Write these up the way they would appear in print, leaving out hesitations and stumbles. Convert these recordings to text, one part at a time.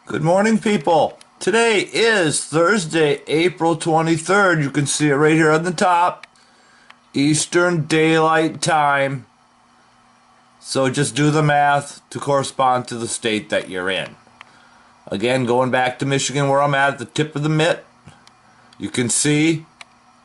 Good morning, people. Today is Thursday, April 23rd. You can see it right here on the top. Eastern Daylight Time. So just do the math to correspond to the state that you're in. Again, going back to Michigan where I'm at the tip of the mitt, you can see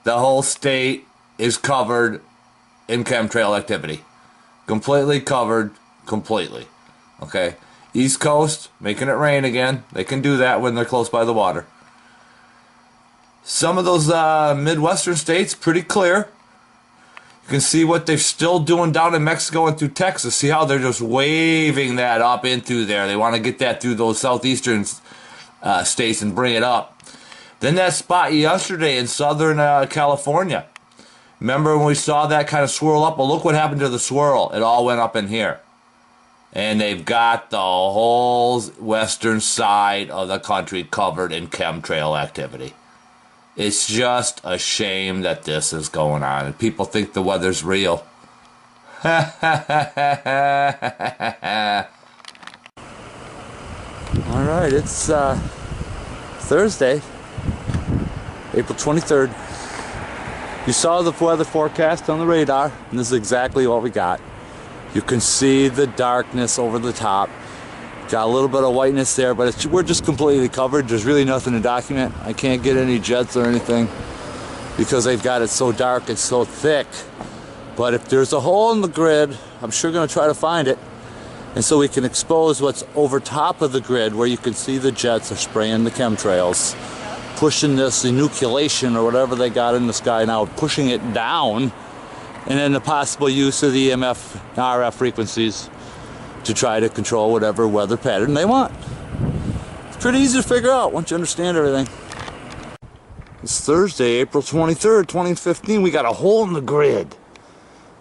the whole state is covered in chemtrail activity. Completely covered, completely. Okay? East Coast, making it rain again. They can do that when they're close by the water. Some of those Midwestern states, pretty clear. You can see what they're still doing down in Mexico and through Texas. See how they're just waving that up into there. They want to get that through those southeastern states and bring it up. Then that spot yesterday in southern California. Remember when we saw that kind of swirl up? Well, look what happened to the swirl. It all went up in here. And they've got the whole western side of the country covered in chemtrail activity. It's just a shame that this is going on. And people think the weather's real. Alright, it's Thursday, April 23rd. You saw the weather forecast on the radar, and this is exactly what we got. You can see the darkness over the top. Got a little bit of whiteness there, but we're just completely covered. There's really nothing to document. I can't get any jets or anything because they've got it so dark and so thick. But if there's a hole in the grid, I'm sure going to try to find it. And so we can expose what's over top of the grid where you can see the jets are spraying the chemtrails, pushing this inoculation or whatever they got in the sky now, pushing it down. And then the possible use of the EMF and RF frequencies to try to control whatever weather pattern they want. It's pretty easy to figure out once you understand everything. It's Thursday, April 23rd, 2015. We got a hole in the grid.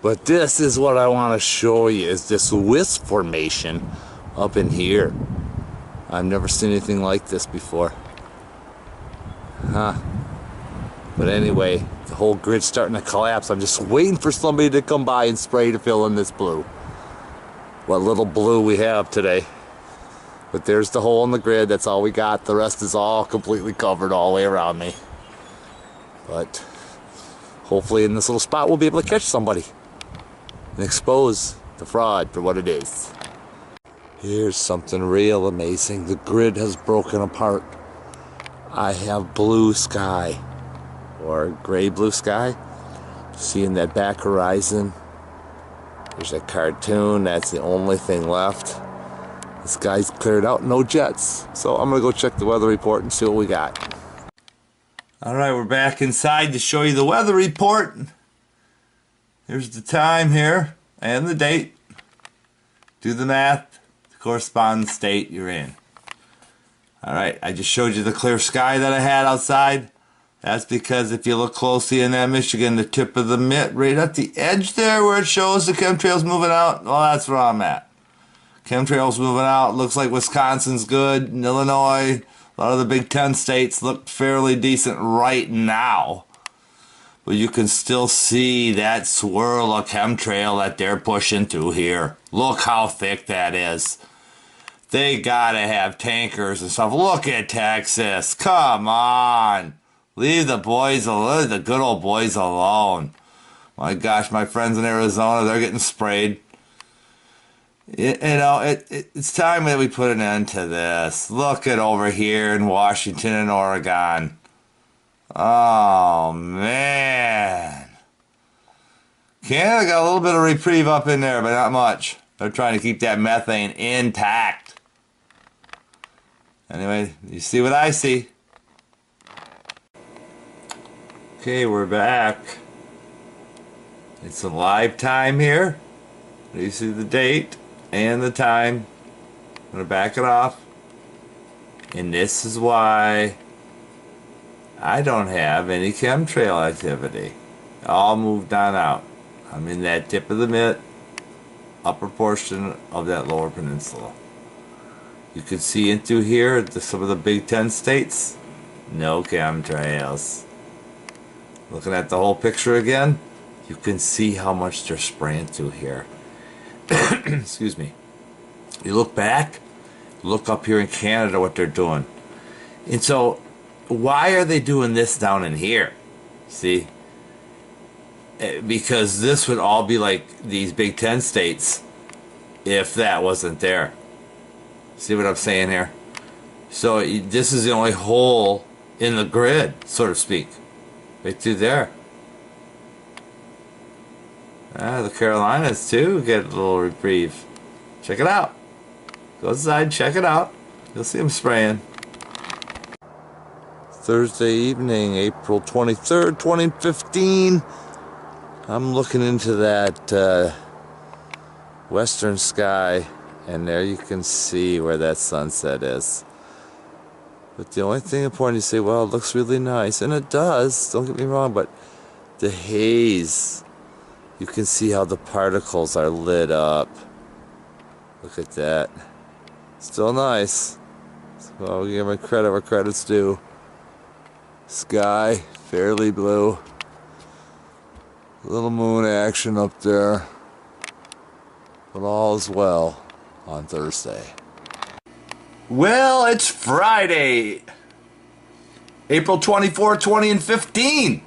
But this is what I want to show you, is this wisp formation up in here. I've never seen anything like this before. But anyway, the whole grid's starting to collapse. I'm just waiting for somebody to come by and spray to fill in this blue. What little blue we have today. But there's the hole in the grid. That's all we got. The rest is all completely covered all the way around me. But hopefully in this little spot we'll be able to catch somebody and expose the fraud for what it is. Here's something real amazing. The grid has broken apart. I have blue sky, or gray blue sky. Seeing that back horizon. There's a cartoon. That's the only thing left. The sky's cleared out, no jets. So I'm gonna go check the weather report and see what we got. Alright, we're back inside to show you the weather report. Here's the time here and the date. Do the math to correspond the state you're in. Alright, I just showed you the clear sky that I had outside. That's because if you look closely in that Michigan, the tip of the mitt, right at the edge there where it shows the chemtrails moving out, well, that's where I'm at. Chemtrails moving out. Looks like Wisconsin's good. In Illinois, a lot of the Big Ten states look fairly decent right now. But you can still see that swirl of chemtrail that they're pushing through here. Look how thick that is. They gotta have tankers and stuff. Look at Texas. Come on. Leave the boys alone, the good old boys alone. My gosh, my friends in Arizona, they're getting sprayed. It's time that we put an end to this. Look at over here in Washington and Oregon. Oh, man. Canada got a little bit of reprieve up in there, but not much. They're trying to keep that methane intact. Anyway, you see what I see. Okay, we're back. It's a live time here. You see the date and the time. I'm going to back it off. And this is why I don't have any chemtrail activity. All moved on out. I'm in that tip of the mitt, upper portion of that lower peninsula. You can see into here some of the Big Ten states. No chemtrails. Looking at the whole picture again, you can see how much they're spraying through here. Excuse me. You look back, Look up here in Canada what they're doing. And so, why are they doing this down in here? See? Because this would all be like these Big Ten states if that wasn't there. See what I'm saying here? So this is the only hole in the grid, so to speak. Right through there. The Carolinas too get a little reprieve. Check it out. Go outside, check it out. You'll see them spraying. Thursday evening, April 23rd, 2015. I'm looking into that western sky, and there you can see where that sunset is. But the only thing important, you say, well, it looks really nice, and it does, don't get me wrong, but the haze, you can see how the particles are lit up. Look at that. Still nice. So I'll give my credit where credit's due. Sky, fairly blue. Little moon action up there. But all is well on Thursday. Well, it's Friday, April 24, 2015.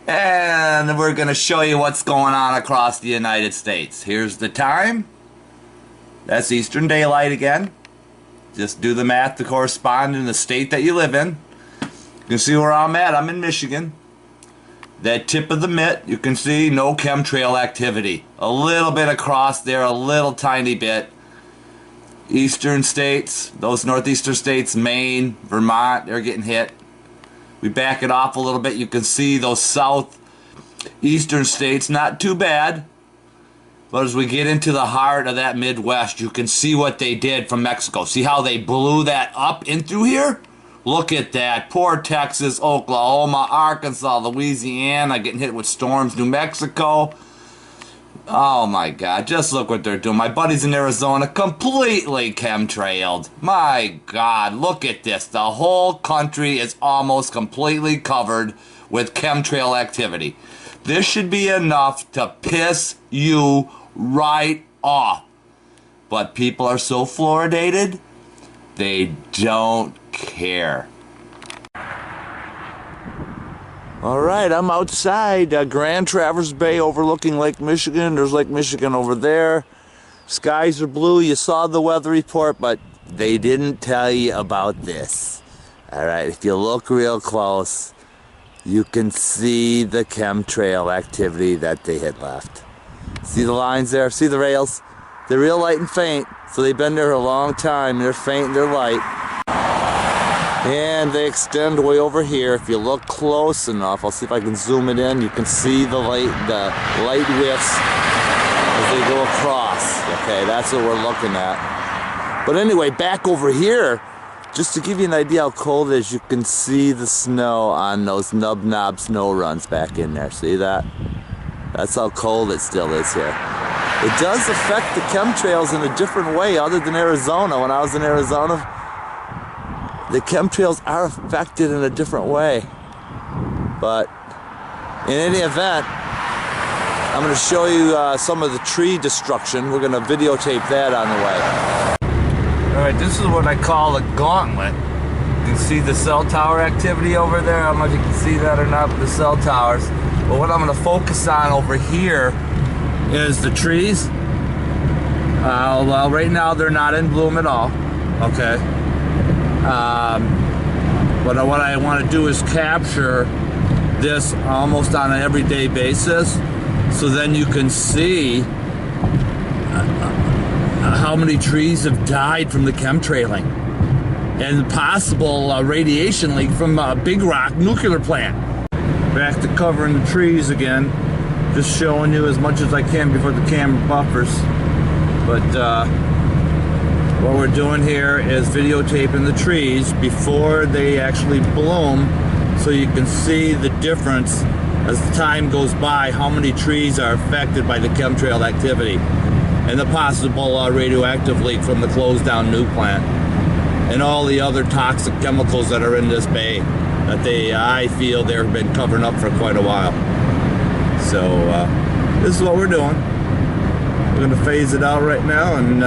And we're going to show you what's going on across the United States. Here's the time. That's Eastern Daylight again. Just do the math to correspond in the state that you live in. You can see where I'm at. I'm in Michigan. That tip of the mitt, you can see no chemtrail activity. A little bit across there, a little tiny bit. Eastern states, those northeastern states, Maine, Vermont, they're getting hit. We back it off a little bit, you can see those southeastern states, not too bad. But as we get into the heart of that Midwest, you can see what they did from Mexico. See how they blew that up in through here? Look at that. Poor Texas, Oklahoma, Arkansas, Louisiana getting hit with storms. New Mexico. Oh my God. Just look what they're doing. My buddies in Arizona completely chemtrailed. My God. Look at this. The whole country is almost completely covered with chemtrail activity. This should be enough to piss you right off. But people are so fluoridated, they don't care. Alright, I'm outside Grand Traverse Bay overlooking Lake Michigan. There's Lake Michigan over there. Skies are blue. You saw the weather report, but they didn't tell you about this. Alright, if you look real close, you can see the chemtrail activity that they had left. See the lines there? See the rails? They're real light and faint, so they've been there a long time. They're faint and they're light. And they extend way over here. If you look close enough, I'll see if I can zoom it in. You can see the light whiffs as they go across. Okay, that's what we're looking at. But anyway, back over here, just to give you an idea how cold it is, you can see the snow on those nub-knob snow runs back in there. See that? That's how cold it still is here. It does affect the chemtrails in a different way other than Arizona. When I was in Arizona, the chemtrails are affected in a different way. But in any event, I'm going to show you some of the tree destruction. We're going to videotape that on the way. Alright, this is what I call a gauntlet. You can see the cell tower activity over there. I don't know if you can see that or not, but the cell towers. But what I'm going to focus on over here is the trees. Well, right now they're not in bloom at all. Okay. But what I want to do is capture this almost on an everyday basis, so then you can see how many trees have died from the chemtrailing and possible radiation leak from a Big Rock nuclear plant. Back to covering the trees again, just showing you as much as I can before the camera buffers. But what we're doing here is videotaping the trees before they actually bloom, so you can see the difference as the time goes by, how many trees are affected by the chemtrail activity and the possible radioactive leak from the closed down nuke plant and all the other toxic chemicals that are in this bay that I feel they've been covering up for quite a while. So this is what we're doing. We're going to phase it out right now and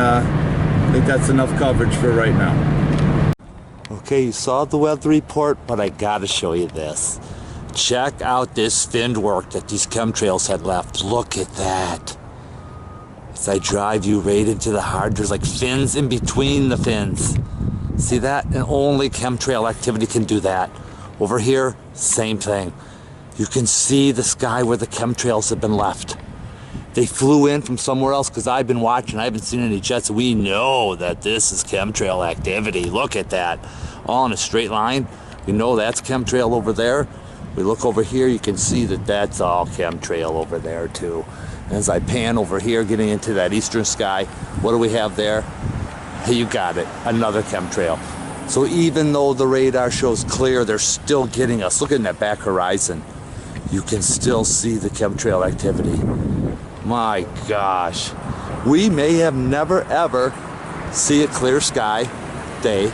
think that's enough coverage for right now. Okay, you saw the weather report, but I gotta show you this. Check out this fin work that these chemtrails had left. Look at that. As I drive you right into the heart, there's like fins in between the fins. See that? And only chemtrail activity can do that. Over here, same thing. You can see the sky where the chemtrails have been left. They flew in from somewhere else because I've been watching. I haven't seen any jets. We know that this is chemtrail activity. Look at that. All in a straight line. We know that's chemtrail over there. We look over here, you can see that that's all chemtrail over there too. And as I pan over here, getting into that eastern sky, what do we have there? Hey, you got it. Another chemtrail. So even though the radar shows clear, they're still getting us. Look at that back horizon. You can still see the chemtrail activity. My gosh, we may have never ever see a clear sky day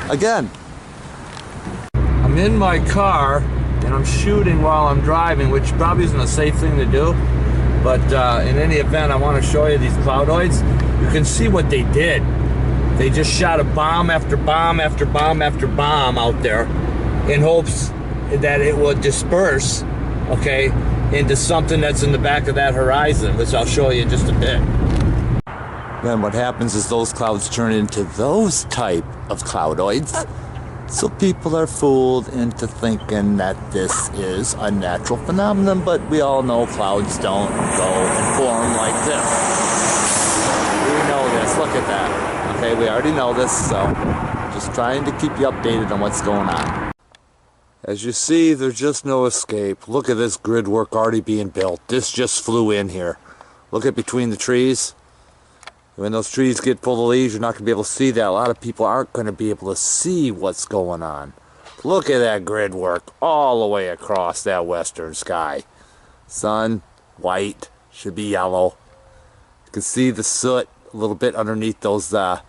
again. I'm in my car and I'm shooting while I'm driving, which probably isn't a safe thing to do, but in any event, I want to show you these cloudoids. You can see what they did. They just shot a bomb after bomb after bomb after bomb out there in hopes that it would disperse, okay, into something that's in the back of that horizon, which I'll show you in just a bit. Then what happens is those clouds turn into those type of cloudoids. So people are fooled into thinking that this is a natural phenomenon, but we all know clouds don't go and form like this. We know this, look at that. Okay, we already know this, so just trying to keep you updated on what's going on. As you see, there's just no escape. Look at this grid work already being built. This just flew in here. Look at between the trees. When those trees get full of leaves, you're not going to be able to see that. A lot of people aren't going to be able to see what's going on. Look at that grid work all the way across that western sky. Sun, white, should be yellow. You can see the soot a little bit underneath those, that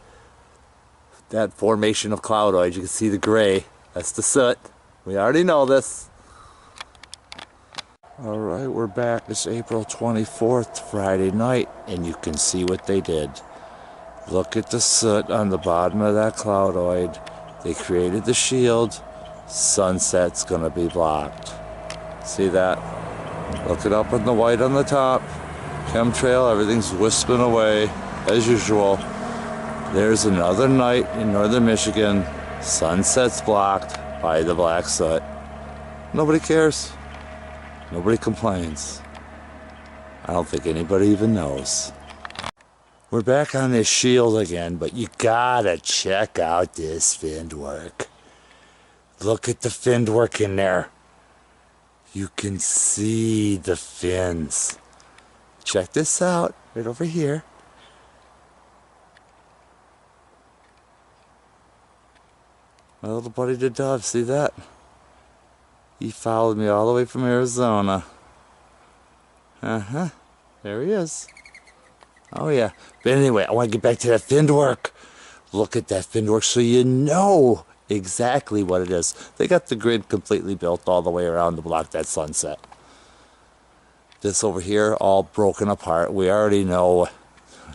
formation of cloudoids. You can see the gray. That's the soot. We already know this. Alright, we're back. It's April 24th, Friday night, and you can see what they did. Look at the soot on the bottom of that cloudoid. They created the shield. Sunset's gonna be blocked. See that? Look it up in the white on the top. Chemtrail, everything's wisping away, as usual. There's another night in northern Michigan. Sunset's blocked by the black soot. Nobody cares. Nobody complains. I don't think anybody even knows. We're back on this shield again, but you gotta check out this fin work. Look at the fin work in there. You can see the fins. Check this out, right over here. My little buddy the dove, see that? He followed me all the way from Arizona. Uh-huh. There he is. Oh yeah. But anyway, I want to get back to that fin work. Look at that fin work so you know exactly what it is. They got the grid completely built all the way around to block that sunset. This over here, all broken apart. We already know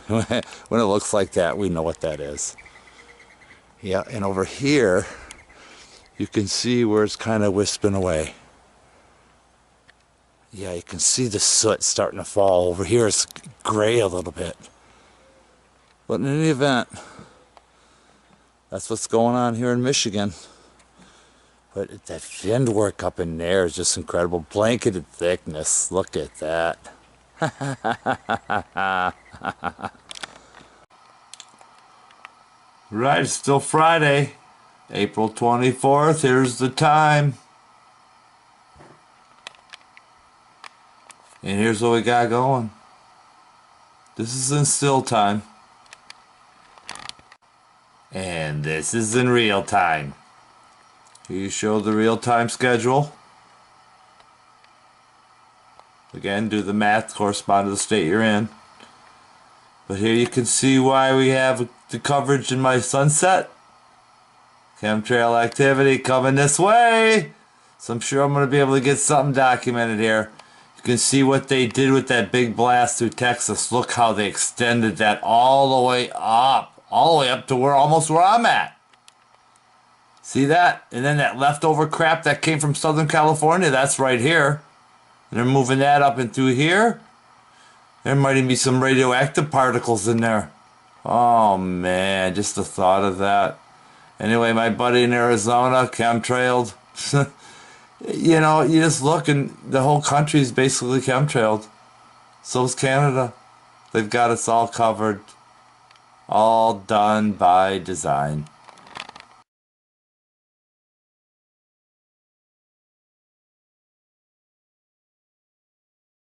when it looks like that, we know what that is. Yeah, and over here, you can see where it's kind of wisping away. Yeah, you can see the soot starting to fall. Over here it's gray a little bit. But in any event, that's what's going on here in Michigan. But that fin work up in there is just incredible. Blanketed thickness. Look at that. Right, it's still Friday. April 24th, here's the time. And here's what we got going. This is in still time. And this is in real time. Here you show the real time schedule. Again, do the math, correspond to the state you're in. But here you can see why we have the coverage in my sunset. Chemtrail activity coming this way. So I'm sure I'm going to be able to get something documented here. You can see what they did with that big blast through Texas. Look how they extended that all the way up all the way up to almost where I'm at. See that? And then that leftover crap that came from Southern California, that's right here. And they're moving that up and through here. There might even be some radioactive particles in there. Oh man, just the thought of that. Anyway, my buddy in Arizona, chemtrailed. You know, you just look and the whole country is basically chemtrailed. So's Canada. They've got us all covered. All done by design.